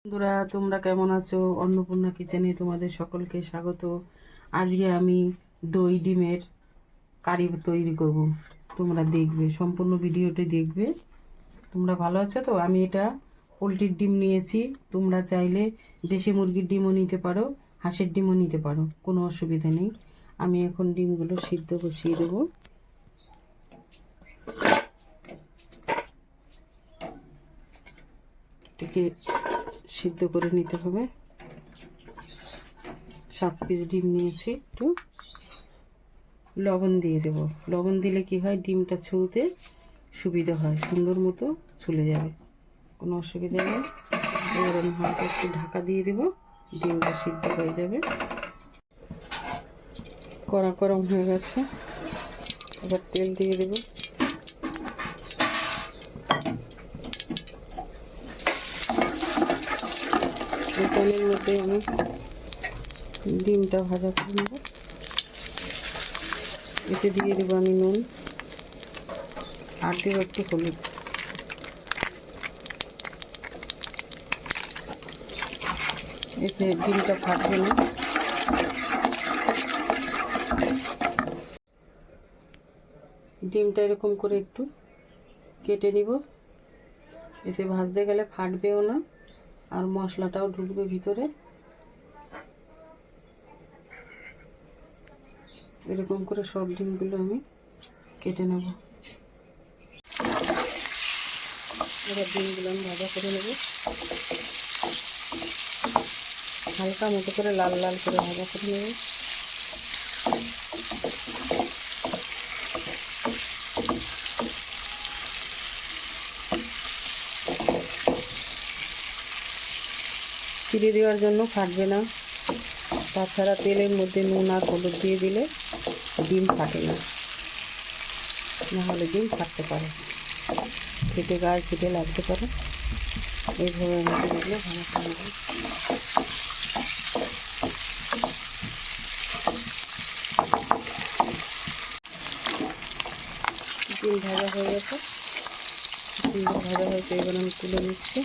বন্ধুরা, তোমরা কেমন আছো? অন্নপূর্ণা কিচেনে তোমাদের সকলকে স্বাগত। আজকে আমি দই ডিমের কারি তৈরি করব। তোমরা দেখবে, সম্পূর্ণ ভিডিওটি দেখবে। তোমরা ভালো আছো তো? আমি এটা পোলট্রির ডিম নিয়েছি। তোমরা চাইলে দেশি মুরগির ডিমও নিতে পারো, হাঁসের ডিমও নিতে পারো, কোনো অসুবিধা নেই। আমি এখন ডিমগুলো সিদ্ধ বসিয়ে দেবো। এটাকে সিদ্ধ করে নিতে হবে। 7 পিস ডিম নিয়েছি। একটু লবণ দিয়ে দেব। লবণ দিলে কি হয়, ডিমটা ছুলতে সুবিধা হয়, সুন্দর মতো ছুলে যাবে, কোনো অসুবিধা নেই। এবার আমি হালকা একটু ঢাকা দিয়ে দেব, ডিমটা সিদ্ধ হয়ে যাবে। কড়া গরম হয়ে গেছে, এবার তেল দিয়ে দেব। এই তেলের মধ্যে আমি ডিমটা ভাজা করে নেব। এতে দিয়ে দেবো আমি নুন, আর দেবো একটু হলুদ। এতে ডিমটা ফাটবে না। ডিমটা এরকম করে একটু কেটে নিব। এতে ভাজতে গেলে ফাটবেও না, আর মশলাটাও ঢুকবে ভিতরে। এরকম করে সব ডিমগুলো আমি কেটে নেব। এবার ডিমগুলো আমি ভাজা করে নেব, হালকা মতো করে লাল লাল করে ভাজা করে নেব। চিড়ে দেওয়ার জন্য ফাটবে না। তাছাড়া তেলের মধ্যে নুন আর হলুদ দিয়ে দিলে ডিম ফাটে না, নাহলে ডিম ফাটতে পারে, খেতে গায়ে ছিটে লাগতে পারে। এইভাবে আমাকে এগুলো ভাজা করে নেব। ডিম ভাজা হয়ে গেছে, সুন্দর ভাজা হয়েছে। এবার আমি তুলে নিচ্ছি।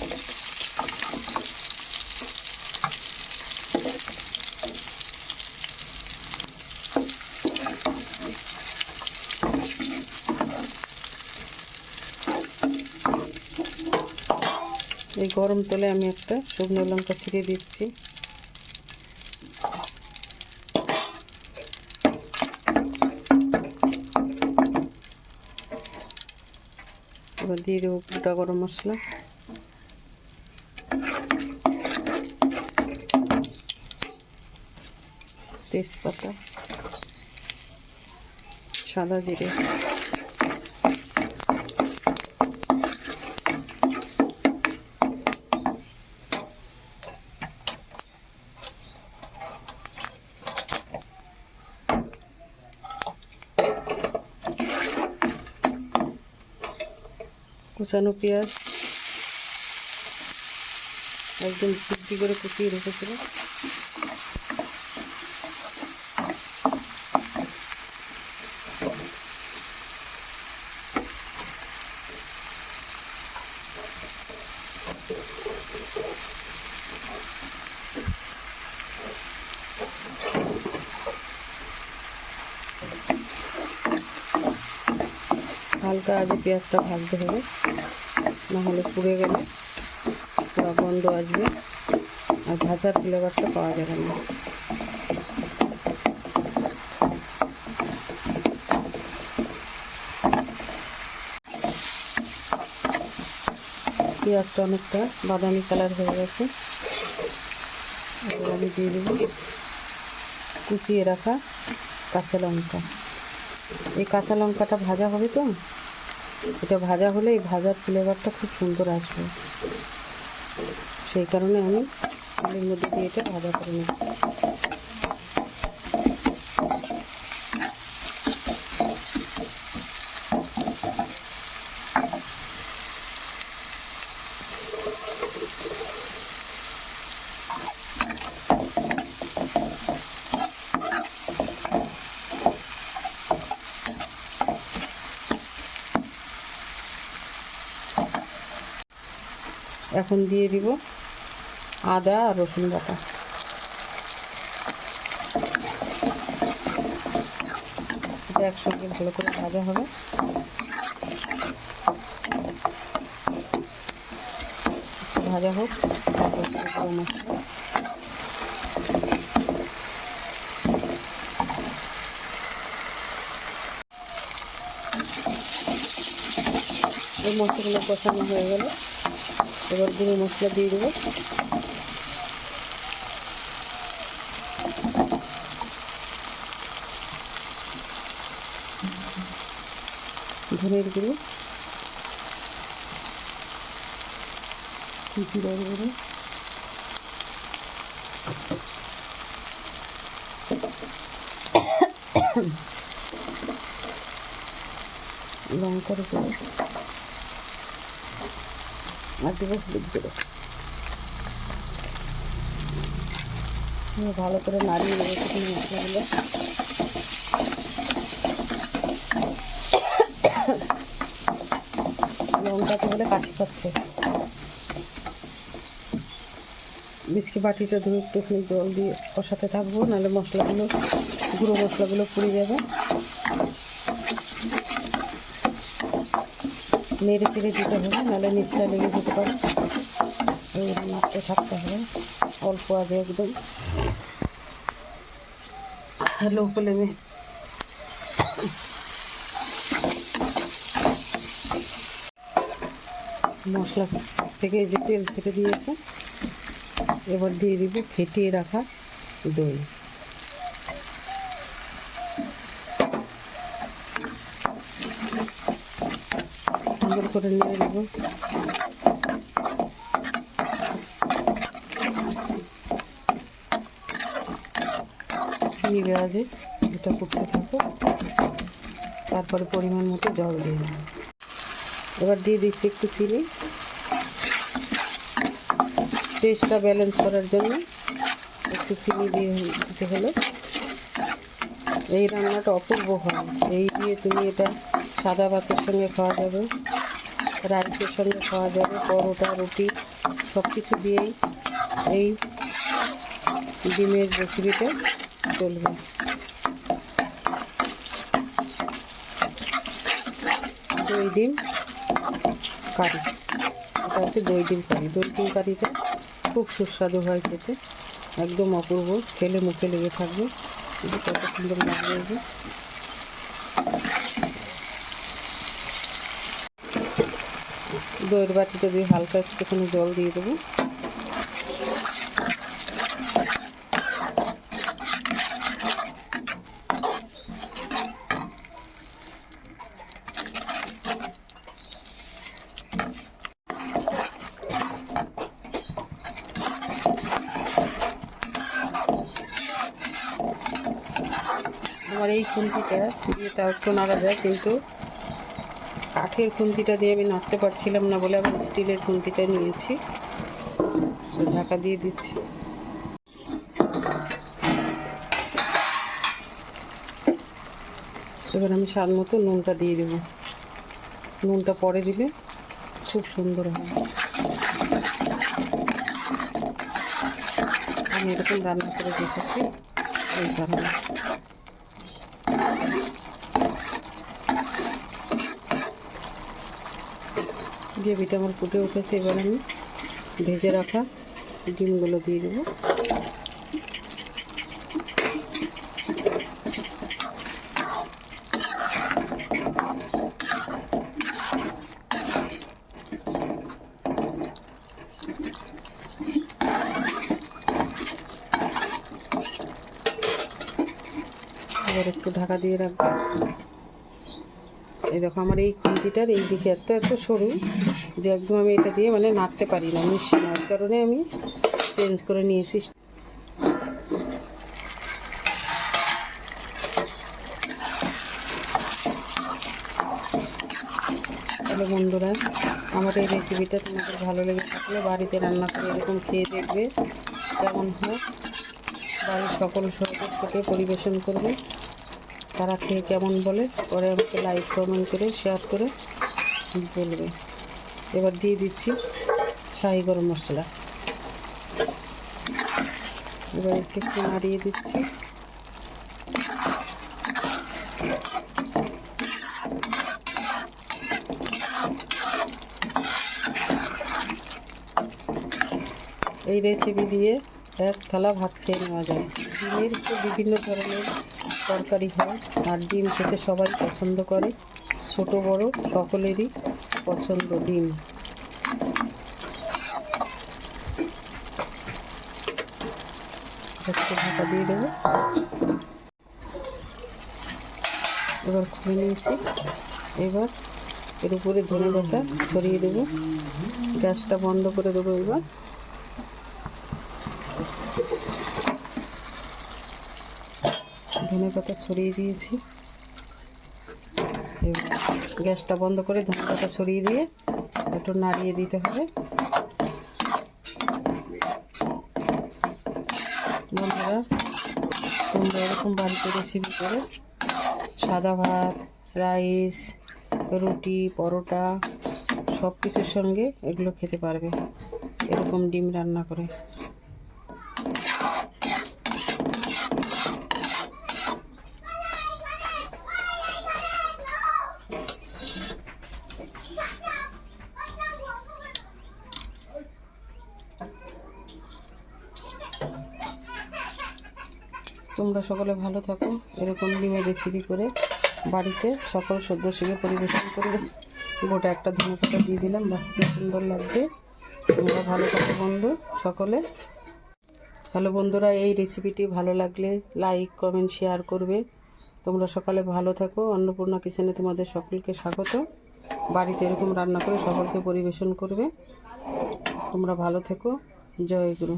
এই গরম তেলে আমি একটা শুকনো লঙ্কা ছিঁড়ে দিচ্ছি। এবার দিয়ে দেবো গোটা গরম মশলা, তেজপাতা, সাদা জিরে, কুচানো পেঁয়াজ একদম কুচি করে কুচিয়ে রেখেছিলাম। হালকা আগে পেঁয়াজটা ভাজতে হবে, নাহলে পুড়ে গেলে পুরো গন্ধ আসবে আর ভাজার ফ্লেভারটা পাওয়া যাবে না। পেঁয়াজটা অনেকটা বাদামি কালার হয়ে গেছে। এবার আমি দিয়ে দেবো কুচিয়ে রাখা কাঁচা লঙ্কা। এই কাঁচা লঙ্কাটা ভাজা হবে তো, এটা ভাজা হলে এই ভাজার ফ্লেভারটা খুব সুন্দর আসবে, সেই কারণে আমি তেলের মধ্যে দিয়ে এটা ভাজা করে নেব। এখন দিয়ে দিব আদা আর রসুন বাটা। এটা একসঙ্গে ভালো করে ভাজা হবে। ভাজা হোক, তারপর গরম মশলা, এই মশলাগুলো কষানো হয়ে গেল। এবার গুঁড়ো মশলা দিয়ে দেবো। ধনের গুঁড়ো, জিরার গুঁড়ো, লঙ্কার গুঁড়ো আর দেবো হলুদ গুঁড়ো। ভালো করে নাড়িয়ে দেবো শুকনো মশলাগুলো। লঙ্কাতে হলে কাশি পাচ্ছে। মিষ্টি বাটিটা ধরে একটুখানি জল দিয়ে কষাতে থাকবো, নাহলে মশলাগুলো, গুঁড়ো মশলাগুলো পুড়ে যাবে। নেড়ে চেড়ে দিতে হবে, নাহলে নিচটা লেগে যেতে পারে। এই রান্নাটা থাকতে হবে অল্প আগে, একদম লো ফ্লেমে। মশলা থেকে যে তেল ছেড়ে দিয়েছে, এবার দিয়ে দিব ফেটিয়ে রাখা দই। সুন্দর করে নিয়ে নেব। নিয়ে আছে এটা করতে থাকো, তারপরে পরিমাণ মতো জল দিয়ে দেবো। এবার দিয়ে দিচ্ছি একটু চিনি, টেস্টটা ব্যালেন্স করার জন্য একটু চিনি দিয়ে দিতে হলো। এই রান্নাটা অপূর্ব হয়। এই দিয়ে তুমি এটা সাদা ভাতের সঙ্গে খাওয়া যাবে, রাইসের সঙ্গে খাওয়া যাবে, পরোটা, রুটি সব কিছু দিয়েই এই ডিমের রেসিপিটা চলবে। দই ডিম কারি, এটা হচ্ছে দই ডিম কারি। দই ডিম কারিটা খুব সুস্বাদু হয় খেতে, একদম অপূর্ব, খেলে মুখে লেগে থাকবে। কত সুন্দর লাগবে। দইয়ের বাটিটা দিয়ে হালকা একটুখানি জল দিয়ে দেবো। আমার এই খুন্তিটা দিয়ে তাও একটু নাড়া যায়, কিন্তু কাঠের খুন্তিটা দিয়ে আমি নাড়তে পারছিলাম না বলে আমি স্টিলের খুন্তিটা নিয়েছি। ঢাকা দিয়ে দিচ্ছি। এবার আমি স্বাদ মতো নুনটা দিয়ে দেবো। নুনটা পরে দিলে খুব সুন্দর হয়। আমি এরকম রান্না করে দেখেছি, এই কারণে। গ্রেভিটা আমার ফুটে উঠেছে। এবার আমি ভেজে রাখা ডিমগুলো দিয়ে দেবো। এবার একটু ঢাকা দিয়ে রাখবো। এই দেখো আমার এই খুন্তিটার এই দিকে এত সরু যে একদম আমি এটা দিয়ে মানে নাড়তে পারি না, মিশিয়ে নেওয়ার কারণে আমি চেঞ্জ করে নিয়েছি। তাহলে বন্ধুরা, আমার এই রেসিপিটা তোমাদের ভালো লেগে থাকলে বাড়িতে রান্না করে এরকম খেয়ে দেখবে কেমন হয়। বাড়ির সকল সদস্যকে পরিবেশন করবে, তারা খেয়ে কেমন বলে পরে আমাকে লাইক, কমেন্ট করে, শেয়ার করে বলবে। এবার দিয়ে দিচ্ছি শাহি গরম মশলা। এবার একটু একটু নাড়িয়ে দিচ্ছি। এই রেসিপি দিয়ে এক থালা ভাত খেয়ে নেওয়া যায়। ডিমের তো বিভিন্ন ধরনের তরকারি হয়, আর ডিম খেতে সবাই পছন্দ করে, ছোট বড় সকলেরই পছন্দ ডিম। একটু ঢাকা দিয়ে দেবো। এবার খুলে নিয়েছি। এবার এর উপরে ধনে পাতা ছড়িয়ে দেবো। গ্যাসটা বন্ধ করে দেবো। এবার ধনে পাতা ছড়িয়ে দিয়েছি। এবার গ্যাসটা বন্ধ করে ধনে পাতা ছড়িয়ে দিয়ে একটু নাড়িয়ে দিতে হবে। বন্ধুরা, তোমরা এরকম বাড়িতে রেসিপি করে সাদা ভাত, রাইস, রুটি, পরোটা সব কিছুর সঙ্গে এগুলো খেতে পারবে, এরকম ডিম রান্না করে। তোমরা সকলে ভালো থাকো। এরকম ডিমের রেসিপি করে বাড়িতে সকল সদস্যকে পরিবেশন করবে। গোটা একটা ধনেপাতা দিয়ে দিলাম, বাহ কি সুন্দর লাগছে। তোমরা ভালো থাকো বন্ধু সকলে। হ্যালো বন্ধুরা, এই রেসিপিটি ভালো লাগলে লাইক, কমেন্ট, শেয়ার করবে। তোমরা সকালে ভালো থাকো। অন্নপূর্ণা কিচেনে তোমাদের সকলকে স্বাগত। বাড়িতে এরকম রান্না করে সকলকে পরিবেশন করবে। তোমরা ভালো থেকো। জয় গুরু।